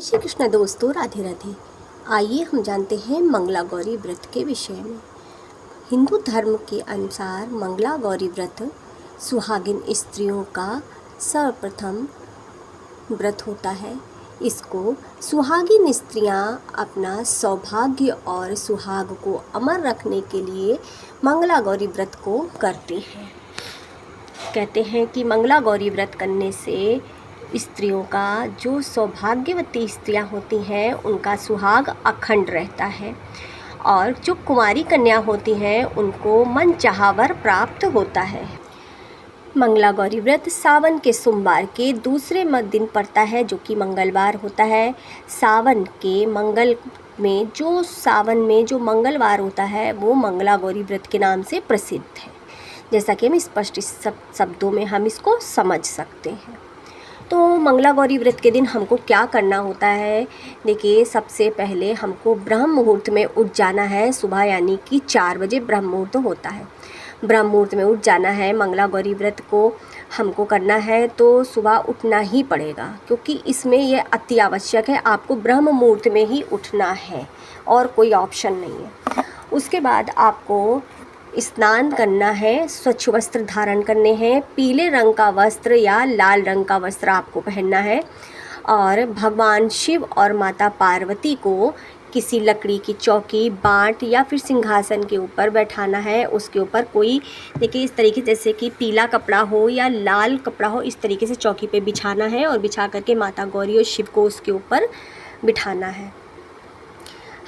श्री कृष्ण दोस्तों, राधे राधे। आइए हम जानते हैं मंगला गौरी व्रत के विषय में। हिंदू धर्म के अनुसार मंगला गौरी व्रत सुहागिन स्त्रियों का सर्वप्रथम व्रत होता है। इसको सुहागिन स्त्रियां अपना सौभाग्य और सुहाग को अमर रखने के लिए मंगला गौरी व्रत को करती हैं। कहते हैं कि मंगला गौरी व्रत करने से स्त्रियों का, जो सौभाग्यवती स्त्रियां होती हैं, उनका सुहाग अखंड रहता है और जो कुंवारी कन्या होती हैं उनको मनचाहा वर प्राप्त होता है। मंगला गौरी व्रत सावन के सोमवार के दूसरे दिन पड़ता है, जो कि मंगलवार होता है। सावन के मंगल में सावन में जो मंगलवार होता है वो मंगला गौरी व्रत के नाम से प्रसिद्ध है। जैसा कि हम स्पष्ट शब्दों में हम इसको समझ सकते हैं। तो मंगला गौरी व्रत के दिन हमको क्या करना होता है? देखिए, सबसे पहले हमको ब्रह्म मुहूर्त में उठ जाना है। सुबह यानी कि 4 बजे ब्रह्म मुहूर्त होता है। ब्रह्म मुहूर्त में उठ जाना है। मंगला गौरी व्रत को हमको करना है तो सुबह उठना ही पड़ेगा, क्योंकि इसमें यह अति आवश्यक है। आपको ब्रह्म मुहूर्त में ही उठना है और कोई ऑप्शन नहीं है। उसके बाद आपको स्नान करना है, स्वच्छ वस्त्र धारण करने हैं, पीले रंग का वस्त्र या लाल रंग का वस्त्र आपको पहनना है और भगवान शिव और माता पार्वती को किसी लकड़ी की चौकी, बाट या फिर सिंहासन के ऊपर बैठाना है। उसके ऊपर कोई, देखिए, इस तरीके जैसे कि पीला कपड़ा हो या लाल कपड़ा हो, इस तरीके से चौकी पे बिछाना है और बिछा करके माता गौरी और शिव को उसके ऊपर बिठाना है।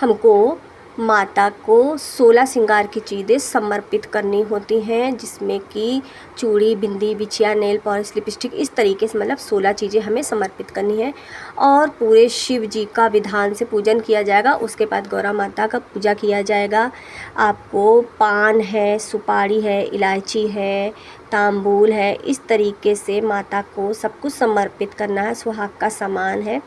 हमको माता को 16 श्रृंगार की चीज़ें समर्पित करनी होती हैं, जिसमें कि चूड़ी, बिंदी, बिछिया, नेल पॉलिश, लिपस्टिक, इस तरीके से मतलब 16 चीज़ें हमें समर्पित करनी है और पूरे शिव जी का विधान से पूजन किया जाएगा। उसके बाद गौरा माता का पूजा किया जाएगा। आपको पान है, सुपारी है, इलायची है, तांबूल है, इस तरीके से माता को सब कुछ समर्पित करना है। सुहाग का सामान है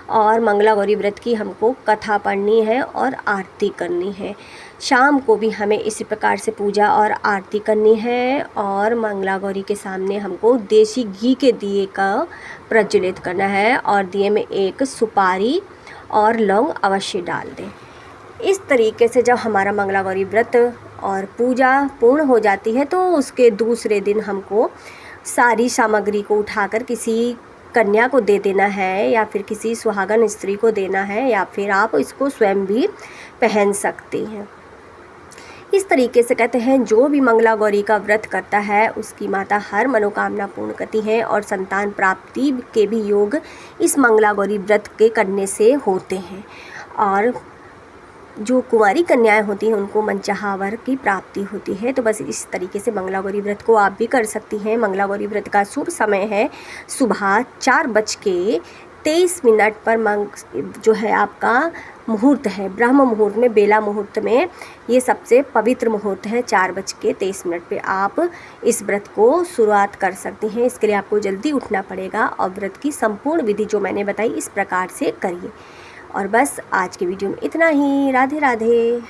और मंगला गौरी व्रत की हमको कथा पढ़नी है और आरती करनी है। शाम को भी हमें इसी प्रकार से पूजा और आरती करनी है और मंगला गौरी के सामने हमको देसी घी के दिए का प्रज्वलित करना है और दिए में एक सुपारी और लौंग अवश्य डाल दें। इस तरीके से जब हमारा मंगला गौरी व्रत और पूजा पूर्ण हो जाती है तो उसके दूसरे दिन हमको सारी सामग्री को उठाकर किसी कन्या को दे देना है या फिर किसी सुहागन स्त्री को देना है, या फिर आप इसको स्वयं भी पहन सकती हैं। इस तरीके से कहते हैं जो भी मंगला गौरी का व्रत करता है उसकी माता हर मनोकामना पूर्ण करती हैं और संतान प्राप्ति के भी योग इस मंगला गौरी व्रत के करने से होते हैं। और जो कुंवारी कन्याएं होती हैं उनको मनचाहा वर की प्राप्ति होती है। तो बस इस तरीके से मंगला गौरी व्रत को आप भी कर सकती हैं। मंगला गौरी व्रत का शुभ समय है सुबह 4:23 पर जो है आपका मुहूर्त है, ब्रह्म मुहूर्त में, बेला मुहूर्त में ये सबसे पवित्र मुहूर्त है। 4:23 पे आप इस व्रत को शुरुआत कर सकती हैं। इसके लिए आपको जल्दी उठना पड़ेगा और व्रत की संपूर्ण विधि जो मैंने बताई इस प्रकार से करिए। और बस आज की वीडियो में इतना ही। राधे राधे।